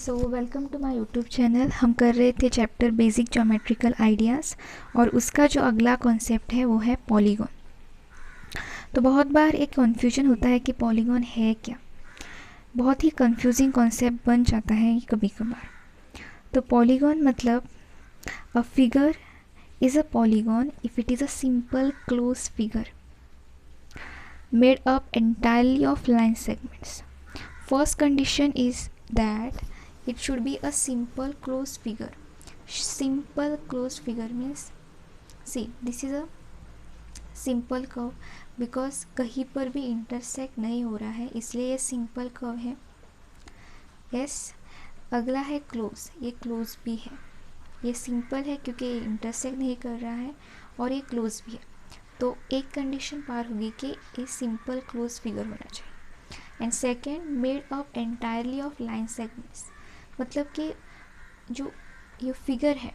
So welcome to my YouTube channel. हम कर रहे थे चैप्टर बेसिक ज्योमेट्रिकल आइडियाज़ और उसका जो अगला कॉन्सेप्ट है वो है पॉलीगॉन। तो बहुत बार एक कन्फ्यूजन होता है कि पॉलीगॉन है क्या। बहुत ही कंफ्यूजिंग कॉन्सेप्ट बन जाता है कभी कभार। तो पॉलीगॉन मतलब a figure is a polygon if it is a simple close figure made up entirely of line segments. First condition is that it should be a simple closed figure. Simple closed figure means, see, this is a simple curve because कहीं पर भी intersect नहीं हो रहा है, इसलिए ये simple curve है. Yes, अगला है close. ये close भी है. ये simple है क्योंकि ये intersect नहीं कर रहा है और ये close भी है. तो एक कंडीशन पार होगी कि ये सिंपल क्लोज फिगर होना चाहिए. And second, made up entirely of line segments, मतलब कि जो ये फिगर है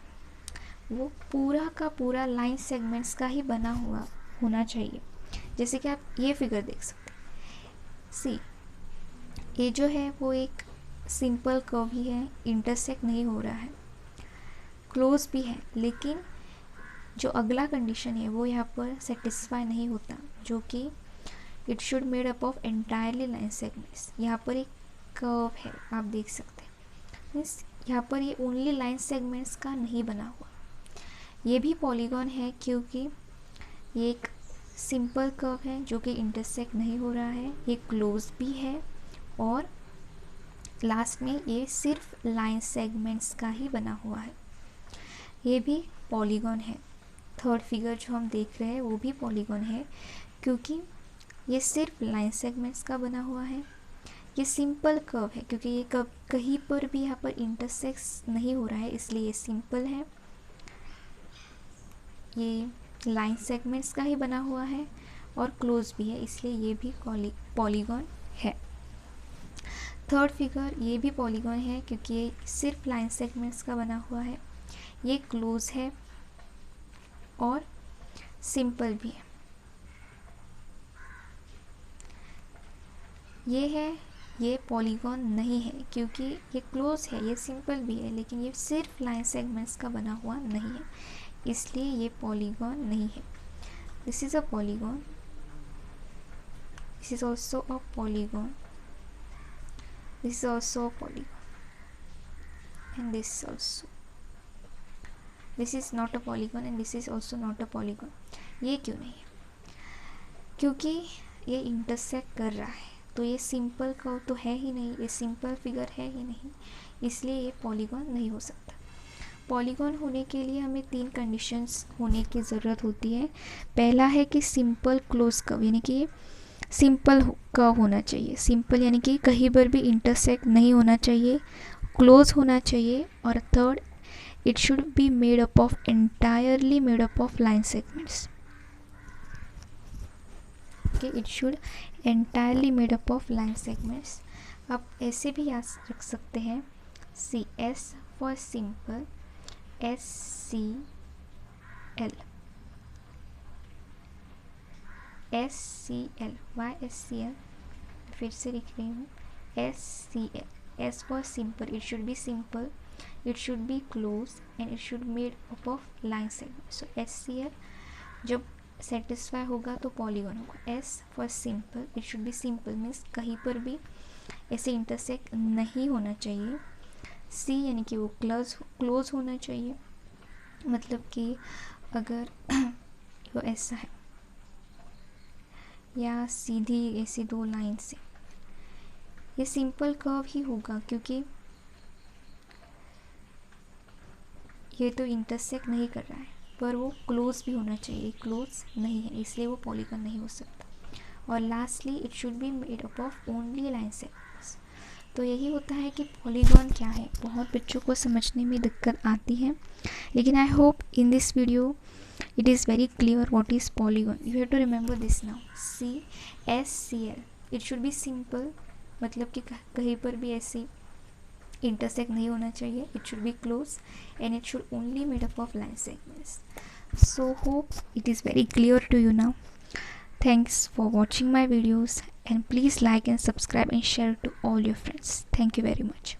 वो पूरा का पूरा लाइन सेगमेंट्स का ही बना हुआ होना चाहिए. जैसे कि आप ये फिगर देख सकते हैं. सी, ये जो है वो एक सिंपल कर्व ही है, इंटरसेक्ट नहीं हो रहा है, क्लोज भी है, लेकिन जो अगला कंडीशन है वो यहाँ पर सेटिस्फाई नहीं होता, जो कि it should made up of entirely line segments. यहाँ पर एक कर्व है, आप देख सकते हैं, मीन्स यहाँ पर ये ओनली लाइन सेगमेंट्स का नहीं बना हुआ. ये भी पॉलीगॉन है क्योंकि ये एक सिंपल कर्व है जो कि इंटरसेक्ट नहीं हो रहा है, ये क्लोज भी है और लास्ट में ये सिर्फ लाइन सेगमेंट्स का ही बना हुआ है. ये भी पॉलीगॉन है. थर्ड फिगर जो हम देख रहे हैं वो भी पॉलीगॉन है क्योंकि ये सिर्फ लाइन सेगमेंट्स का बना हुआ है. ये सिंपल कर्व है क्योंकि ये कहीं पर भी यहाँ पर इंटरसेक्ट नहीं हो रहा है, इसलिए ये सिंपल है. ये लाइन सेगमेंट्स का ही बना हुआ है और क्लोज भी है, इसलिए ये भी पॉलीगॉन है. थर्ड फिगर ये भी पॉलीगॉन है क्योंकि ये सिर्फ लाइन सेगमेंट्स का बना हुआ है, ये क्लोज है और सिंपल भी है. ये है, ये पॉलीगॉन नहीं है क्योंकि ये क्लोज है, ये सिंपल भी है, लेकिन ये सिर्फ लाइन सेगमेंट्स का बना हुआ नहीं है, इसलिए ये पॉलीगॉन नहीं है. This is a polygon, this is also a polygon, this is also a polygon and this also. This is not a polygon and this is also not a polygon. ये क्यों नहीं है? क्योंकि ये इंटरसेक्ट कर रहा है, तो ये सिंपल कर्व तो है ही नहीं, ये सिंपल फिगर है ही नहीं, इसलिए ये पॉलीगॉन नहीं हो सकता. पॉलीगॉन होने के लिए हमें 3 कंडीशंस होने की ज़रूरत होती है. पहला है कि सिंपल क्लोज कर्व, यानी कि सिंपल कर्व होना चाहिए. सिंपल यानी कि कहीं पर भी इंटरसेक्ट नहीं होना चाहिए, क्लोज होना चाहिए. और third, it should be entirely made up of line segments. Okay, it should entirely made up of line segments. आप ऐसे भी याद रख सकते हैं, C S for simple, S C L, S C L, Y S C L, फिर से लिख रही हूँ, S C L. S for simple, it should be simple, it should be close and it should made up of line segment. So SCL जब satisfy होगा तो polygon होगा. S for simple, it should be simple means कहीं पर भी ऐसे intersect नहीं होना चाहिए. C यानी कि वो close होना चाहिए, मतलब कि अगर वो ऐसा है या सीधी ऐसी 2 लाइन से, ये सिंपल कर्व ही होगा क्योंकि ये तो इंटरसेक्ट नहीं कर रहा है, पर वो क्लोज भी होना चाहिए, क्लोज नहीं है, इसलिए वो पॉलीगॉन नहीं हो सकता. और lastly, it should be made up of only line segments. तो यही होता है कि पॉलीगॉन क्या है. बहुत बच्चों को समझने में दिक्कत आती है, लेकिन I hope in this video it is very clear what is polygon. You have to remember this now. CSCL, it should be simple, मतलब कि कहीं पर भी ऐसी इंटरसेक्ट नहीं होना चाहिए. It should be close and it should only made up of line segments. So hope it is very clear to you now. Thanks for watching my videos and please like and subscribe and share to all your friends. Thank you very much.